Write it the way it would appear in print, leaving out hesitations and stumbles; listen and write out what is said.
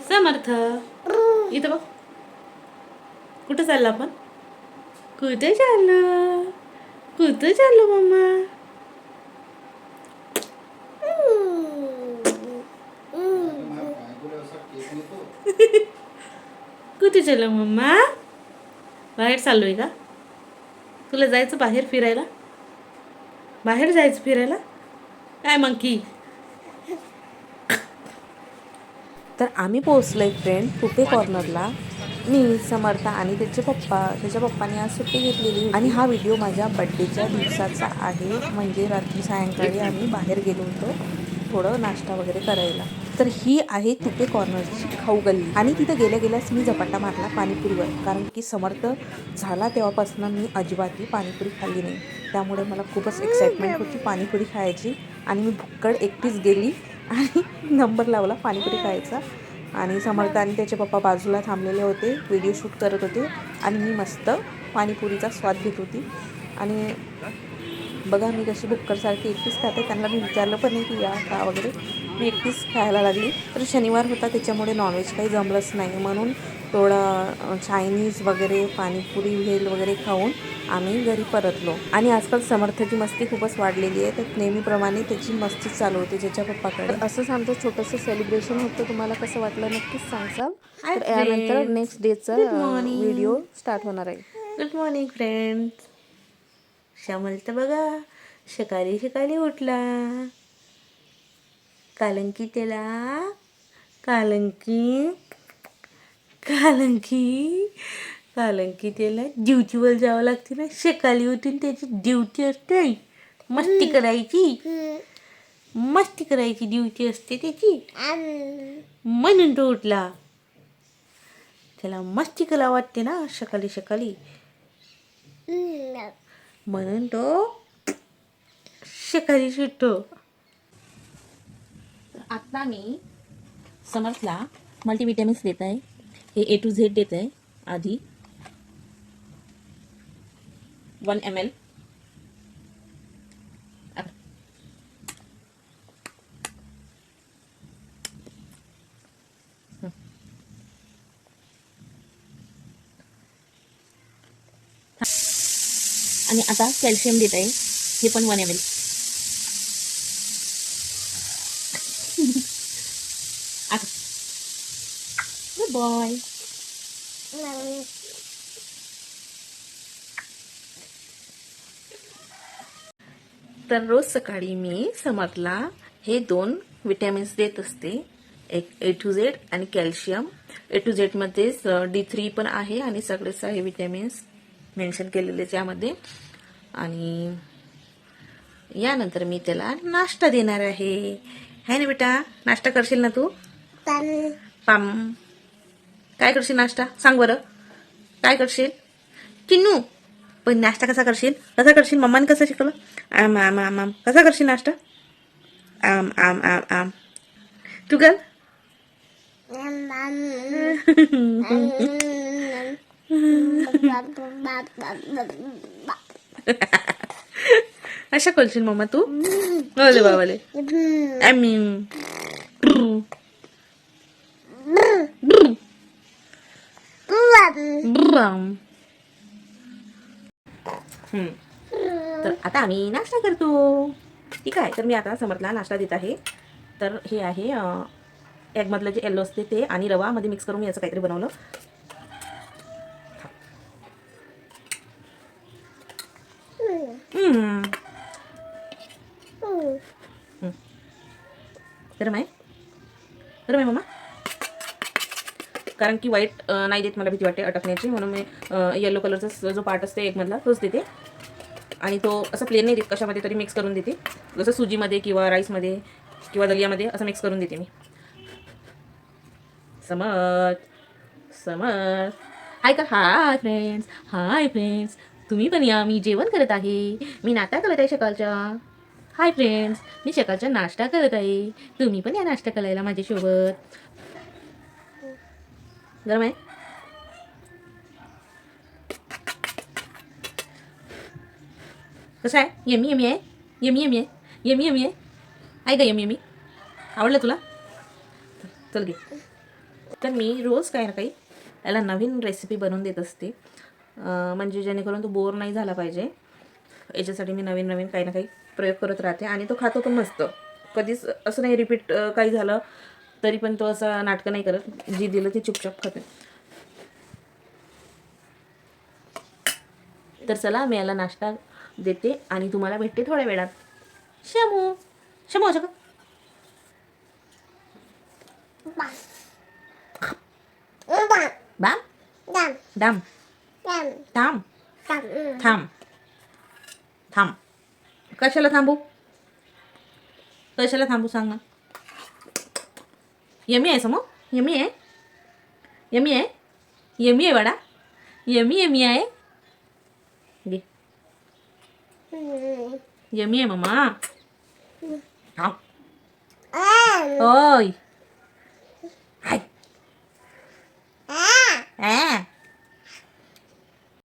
समर्थ इथं बघ. कुठं चाललं आपण? कुठं चाललो? कुठं चाललो मम्मा? कुठे चाललो मम्मा? बाहेर चाललोय का? तुला जायचं बाहेर फिरायला? बाहेर जायचं फिरायला? काय मंकी? तर आम्ही पोहोचलोय फ्रेंड तुपे कॉर्नरला. मी समर्थ आणि त्याच्या पप्पाने आज सुट्टी घेतलेली होती आणि हा व्हिडिओ माझ्या बड्डेच्या दिवसाचा आहे. म्हणजे रात्री सायंकाळी आम्ही बाहेर गेलो होतो थोडं नाश्ता वगैरे करायला. तर ही आहे तुपे कॉर्नरची खाऊ गल्ली आणि तिथं गेल्या गेल्यास मी झपाटा मारला पाणीपुरीवर, कारण की समर्थ झाला तेव्हापासून मी अजिबातही पाणीपुरी खाल्ली नाही. त्यामुळे मला खूपच एक्साइटमेंट होती पाणीपुरी खायची आणि मी भुक्कड एकटीच गेली आणि नंबर लावला पाणीपुरी खायचा. आणि समर्थ आणि त्याचे पप्पा बाजूला थांबलेले होते, व्हिडिओ शूट करत होते आणि मी मस्त पाणीपुरीचा स्वाद घेत होती. आणि बघा मी कशी भुक्करसारखी एकटीच खाते. त्यांना मी विचारलं पण नाही की या का वगैरे, मी एकटीच खायला लागली. तर शनिवार होता त्याच्यामुळे नॉनव्हेज काही जमलंच नाही, म्हणून थोडं चायनीज वगैरे पाणीपुरी भेल वगैरे खाऊन आम्ही घरी परतलो. आणि आजकाल समर्थची मस्ती खूपच वाढलेली आहे, तर नेहमीप्रमाणे त्याची मस्ती चालू होती त्याच्या पप्पाकडे. असंच आमचं छोटंसं सेलिब्रेशन होतं. तुम्हाला कसं वाटलं नक्कीच सांगसाल. तर यानंतर नेक्स्ट डेचा गुड मॉर्निंग. व्हिडिओ स्टार्ट होणार आहे. Good morning friends. श्यामल तर बघा सकाळी सकाळी उठला. कालंकी त्याला कालंकी कालंकी कालंकी त्याला ड्युटीवर जावं लागते ना. सकाळी उठून त्याची ड्युटी असते मस्ती करायची. मस्ती करायची ड्युटी असते त्याची, म्हणून तो उठला. त्याला मस्ती करा वाटते ना सकाळी सकाळी, म्हणून तो सकाळी सुटतो. आता मी समर्थला मल्टीविटॅमिन्स देत आहे. हे A to Z देत आहे. आधी 1 ml. आणि आता कॅल्शियम देत आहे, हे पण 1 ml. Good boy. तर रोज सकाळी मी समर्थला हे 2 विटॅमिन्स देत असते, एक A to Z आणि कॅल्शियम. A to Z मध्ये D3 पण आहे आणि सगळेच आहे विटॅमिन्स मेन्शन केलेले त्यामध्ये. आणि यानंतर मी त्याला नाश्ता देणार आहे. है ना बेटा, नाश्ता करशील ना तू? पाम काय करशील नाश्ता सांग बरं, काय करशील चिन्नू? पण नाश्ता कसा करशील, कसा करशील? मम्माने कसं शिकवलं? आम आम आम आम कसा करशील नाश्ता? आम आम आम आम. तू कर. अशा करशील मम्मा तू? बोले बाबाले आम्ही तर आता आम्ही नाश्ता करतो. ठीक आहे, तर मी आता समर्थला नाश्ता देत आहे. तर हे आहे एगमधलं जे येल्लो असते ते आणि रवा मध्ये मिक्स करून मी याचं काहीतरी बनवलं. गरम आहे, गरम आहे मम्मा. कारण की व्हाईट नाही देत, मला भीती वाटते अटकण्याची, म्हणून मी येलो कलरचा जो पार्ट असते एगमधला तोच देते. आणि तो असं प्लेन नाही देत, कशामध्ये तरी मिक्स करून देते, जसं सुजीमध्ये किंवा राईसमध्ये किंवा दलियामध्ये असं मिक्स करून देते मी. समर हाय का? हाय फ्रेंड्स, हाय फ्रेंड्स, तुम्ही पण या. मी जेवण करत आहे, मी नाश्ता करत आहे सकाळचा. हाय फ्रेंड्स, मी सकाळचा नाश्ता करत आहे, तुम्ही पण या नाश्ता करायला माझ्यासोबत. गरम आहे. कसं आहे? यमी यमी आहे, यमी यमी आहे, यमी यमी आहे. आहे का यमी यमी? आवडलं तुला? चल घे. तर मी रोज काही ना काही याला नवीन रेसिपी बनवून देत असते, म्हणजे जेणेकरून तो बोर नाही झाला पाहिजे. याच्यासाठी मी नवीन नवीन काही ना काही प्रयोग करत राहते आणि तो खातो पण मस्त. कधीच असं नाही रिपीट काही झालं तरी पण तो असं नाटकं नाही करत, जी दिलं ते चुपचाप खाते. तर चला मी याला नाश्ता देते आणि तुम्हाला भेटते थोड्या वेळात. शमू शमू का बाम डाम थांब थांब थांब. कशाला थांबू, कशाला थांबू सांग ना. यमी आहे समो, यमी आहे, यमी आहे, यमी आहे वाडा, यमी यमी आहे. दे यमी आहे मम्मा. थांब. ओय